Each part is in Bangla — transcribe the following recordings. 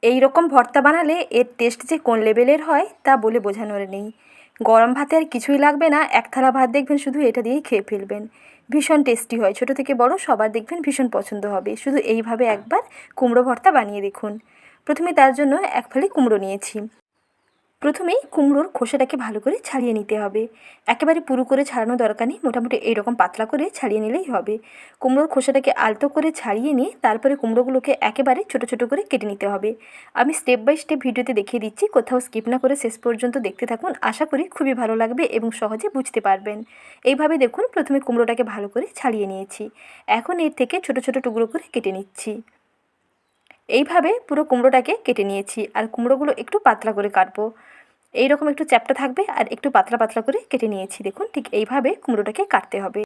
এই রকম ভর্তা বানালে এর টেস্ট যে কোন লেভেলের হয় তা বলে বোঝানোর নেই। গরম ভাতে আর কিছুই লাগবে না, এক থালা ভাত দেখবেন শুধু এটা দিয়েই খেয়ে ফেলবেন। ভীষণ টেস্টি হয়, ছোটো থেকে বড় সবার দেখবেন ভীষণ পছন্দ হবে। শুধু এইভাবে একবার কুমড়ো ভর্তা বানিয়ে দেখুন। প্রথমে তার জন্য এক ফালি কুমড়ো নিয়েছি। প্রথমেই কুমড়োর খোসাটাকে ভালো করে ছাড়িয়ে নিতে হবে। একেবারে পুরো করে ছাড়ানো দরকার নেই, মোটামুটি এইরকম পাতলা করে ছাড়িয়ে নিলেই হবে। কুমড়োর খোসাটাকে আলতো করে ছাড়িয়ে নিয়ে তারপরে কুমড়োগুলোকে একেবারে ছোট ছোট করে কেটে নিতে হবে। আমি স্টেপ বাই স্টেপ ভিডিওতে দেখিয়ে দিচ্ছি, কোথাও স্কিপ না করে শেষ পর্যন্ত দেখতে থাকুন। আশা করি খুবই ভালো লাগবে এবং সহজে বুঝতে পারবেন। এইভাবে দেখুন, প্রথমে কুমড়োটাকে ভালো করে ছাড়িয়ে নিয়েছি। এখন এর থেকে ছোট ছোট টুকরো করে কেটে নিচ্ছি। এইভাবে পুরো কুমড়োটাকে কেটে নিয়েছি। আর কুমড়োগুলো একটু পাতলা করে কাটবো, এইরকম একটু চ্যাপ্টা থাকবে আর একটু পাতলা পাতলা করে কেটে নিয়েছি। দেখুন, ঠিক এইভাবে কুমড়োটাকে কাটতে হবে।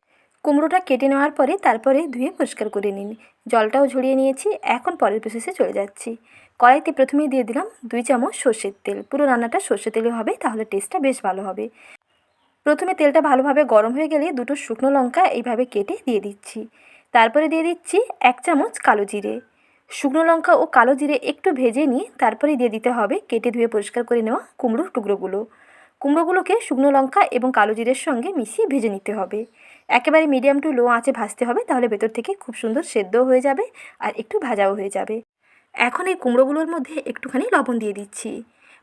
কুমড়োটা কেটে নেওয়ার পরে তারপরে ধুয়ে পরিষ্কার করে নিন। জলটাও ঝরিয়ে নিয়েছি। এখন পরের প্রসেসে চলে যাচ্ছি। কড়াইতে প্রথমেই দিয়ে দিলাম 2 চামচ সর্ষের তেল। পুরো রান্নাটা সর্ষে তেলে হবে, তাহলে টেস্টটা বেশ ভালো হবে। প্রথমে তেলটা ভালোভাবে গরম হয়ে গেলে দুটো শুকনো লঙ্কা এইভাবে কেটে দিয়ে দিচ্ছি। তারপরে দিয়ে দিচ্ছি 1 চামচ কালো জিরে। শুকনো লঙ্কা ও কালো জিরে একটু ভেজে নিয়ে তারপরে দিয়ে দিতে হবে কেটে ধুয়ে পরিষ্কার করে নেওয়া কুমড়োর টুকরোগুলো। কুমড়োগুলোকে শুকনো লঙ্কা এবং কালো জিরের সঙ্গে মিশিয়ে ভেজে নিতে হবে। একেবারে মিডিয়াম টু লো আঁচে ভাজতে হবে, তাহলে ভেতর থেকে খুব সুন্দর সেদ্ধও হয়ে যাবে আর একটু ভাজাও হয়ে যাবে। এখন এই কুমড়োগুলোর মধ্যে একটুখানি লবণ দিয়ে দিচ্ছি।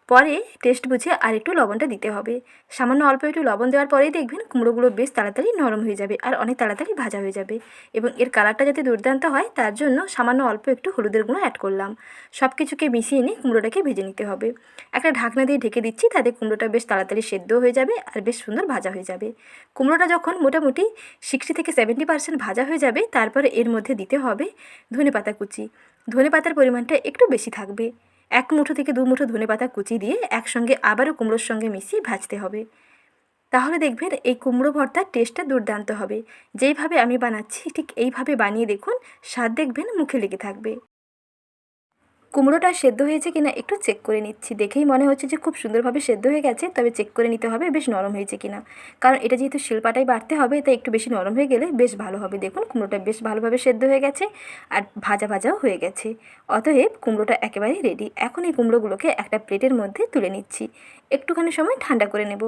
পরে টেস্ট বুঝে আর একটু লবণটা দিতে হবে। সামান্য অল্প একটু লবণ দেওয়ার পরেই দেখবেন কুমড়োগুলো বেশ তাড়াতাড়ি নরম হয়ে যাবে আর অনেক তাড়াতাড়ি ভাজা হয়ে যাবে। এবং এর কালারটা যাতে দুর্দান্ত হয় তার জন্য সামান্য অল্প একটু হলুদের গুঁড়ো অ্যাড করলাম। সব কিছুকে মিশিয়ে নিয়ে কুমড়োটাকে ভেজে নিতে হবে। একটা ঢাকনা দিয়ে ঢেকে দিচ্ছি, তাতে কুমড়োটা বেশ তাড়াতাড়ি সেদ্ধ হয়ে যাবে আর বেশ সুন্দর ভাজা হয়ে যাবে। কুমড়োটা যখন মোটামুটি 60 থেকে 70% ভাজা হয়ে যাবে, তারপরে এর মধ্যে দিতে হবে ধনেপাতা কুচি। ধনেপাতার পরিমাণটা একটু বেশি থাকবে। 1 মুঠো থেকে 2 মুঠো ধনেপাতা কুচি দিয়ে একসঙ্গে আবারও কুমড়োর সঙ্গে মিশিয়ে ভাজতে হবে। তাহলে দেখবেন এই কুমড়ো ভর্তার টেস্টটা দুর্দান্ত হবে। যেইভাবে আমি বানাচ্ছি ঠিক এইভাবে বানিয়ে দেখুন, স্বাদ দেখবেন মুখে লেগে থাকবে। কুমড়োটা সেদ্ধ হয়েছে কিনা একটু চেক করে নিচ্ছি। দেখেই মনে হচ্ছে যে খুব সুন্দরভাবে সেদ্ধ হয়ে গেছে, তবে চেক করে নিতে হবে বেশ নরম হয়েছে কিনা। কারণ এটা যেহেতু শিলপাটায় বাটতে হবে, তাই একটু বেশি নরম হয়ে গেলে বেশ ভালো হবে। দেখুন, কুমড়োটা বেশ ভালোভাবে সেদ্ধ হয়ে গেছে আর ভাজা ভাজাও হয়ে গেছে। অতএব কুমড়োটা একেবারেই রেডি। এখন এই কুমড়োগুলোকে একটা প্লেটের মধ্যে তুলে নিচ্ছি। একটুখানি সময় ঠান্ডা করে নেব।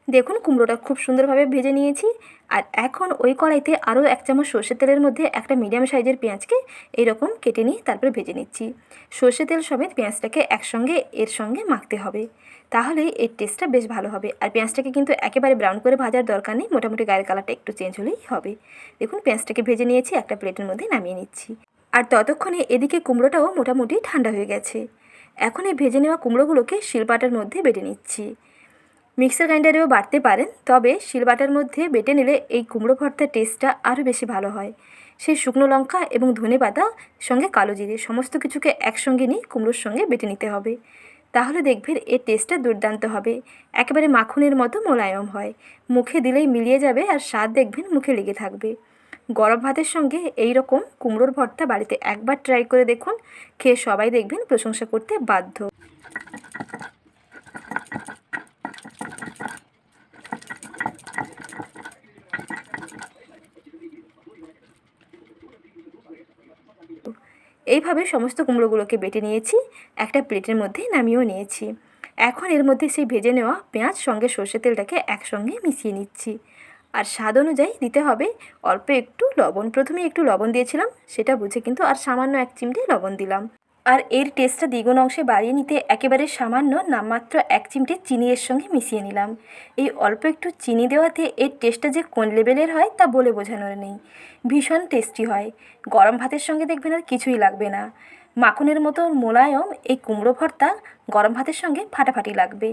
দেখুন, কুমড়োটা খুব সুন্দরভাবে ভেজে নিয়েছি। আর এখন ওই কড়াইতে আরও 1 চামচ সর্ষের তেলের মধ্যে একটা মিডিয়াম সাইজের পেঁয়াজকে এইরকম কেটে নিয়ে তারপরে ভেজে নিচ্ছি। সর্ষে তেল সমেত পেঁয়াজটাকে একসঙ্গে এর সঙ্গে মাখতে হবে, তাহলেই এর টেস্টটা বেশ ভালো হবে। আর পেঁয়াজটাকে কিন্তু একেবারে ব্রাউন করে ভাজার দরকার নেই, মোটামুটি গায়ের কালারটা একটু চেঞ্জ হলেই হবে। দেখুন, পেঁয়াজটাকে ভেজে নিয়েছি, একটা প্লেটের মধ্যে নামিয়ে নিচ্ছি। আর ততক্ষণে এদিকে কুমড়োটাও মোটামুটি ঠান্ডা হয়ে গেছে। এখন এই ভেজে নেওয়া কুমড়োগুলোকে শিলপাটার মধ্যে বেটে নিচ্ছি। মিক্সার গ্রাইন্ডারেও বাটতে পারেন, তবে শিলবাটার মধ্যে বেটে নিলে এই কুমড়ো ভর্তার টেস্টটা আরও বেশি ভালো হয়। সেই শুকনো লঙ্কা এবং ধনেপাতা সঙ্গে কালো জিরে সমস্ত কিছুকে একসঙ্গে নিয়ে কুমড়োর সঙ্গে বেটে নিতে হবে। তাহলে দেখবেন এর টেস্টটা দুর্দান্ত হবে। একেবারে মাখনের মতো মোলায়েম হয়, মুখে দিলেই মিলিয়ে যাবে আর স্বাদ দেখবেন মুখে লেগে থাকবে। গরম ভাতের সঙ্গে এই রকম কুমড়োর ভর্তা বাড়িতে একবার ট্রাই করে দেখুন, খেয়ে সবাই দেখবেন প্রশংসা করতে বাধ্য। এইভাবে সমস্ত কুমড়োগুলোকে বেটে নিয়েছি, একটা প্লেটের মধ্যে নামিয়েও নিয়েছি। এখন এর মধ্যে সেই ভেজে নেওয়া পেঁয়াজ সঙ্গে সর্ষে তেলটাকে একসঙ্গে মিশিয়ে নিচ্ছি। আর স্বাদ অনুযায়ী দিতে হবে অল্প একটু লবণ। প্রথমে একটু লবণ দিয়েছিলাম, সেটা বুঝে কিন্তু আর সামান্য 1 চিমটে লবণ দিলাম। আর এর টেস্টটা দ্বিগুণ অংশে বাড়িয়ে নিতে একেবারে সামান্য নামমাত্র 1 চিমটে চিনি এর সঙ্গে মিশিয়ে নিলাম। এই অল্প একটু চিনি দেওয়াতে এর টেস্টটা যে কোন লেভেলের হয় তা বলে বোঝানোর নেই। ভীষণ টেস্টি হয়। গরম ভাতের সঙ্গে দেখবেন আর কিছুই লাগবে না। মাখনের মতো মোলায়েম এই কুমড়ো ভর্তা গরম ভাতের সঙ্গে ফাটাফাটি লাগবে।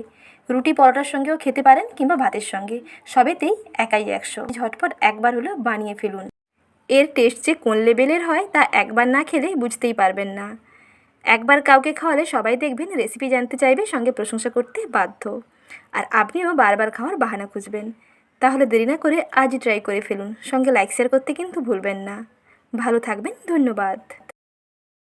রুটি পরোটার সঙ্গেও খেতে পারেন কিংবা ভাতের সঙ্গে, সবেতেই একাই 100। ঝটপট একবার হলেও বানিয়ে ফেলুন। এর টেস্ট যে কোন লেভেলের হয় তা একবার না খেলে বুঝতেই পারবেন না। একবার কাউকে খাওয়ালে সবাই দেখবেন রেসিপি জানতে চাইবে, সঙ্গে প্রশংসা করতে বাধ্য। আর আপনিও বারবার খাওয়ার বাহানা খুঁজবেন। তাহলে দেরি না করে আজই ট্রাই করে ফেলুন। সঙ্গে লাইক শেয়ার করতে কিন্তু ভুলবেন না। ভালো থাকবেন, ধন্যবাদ।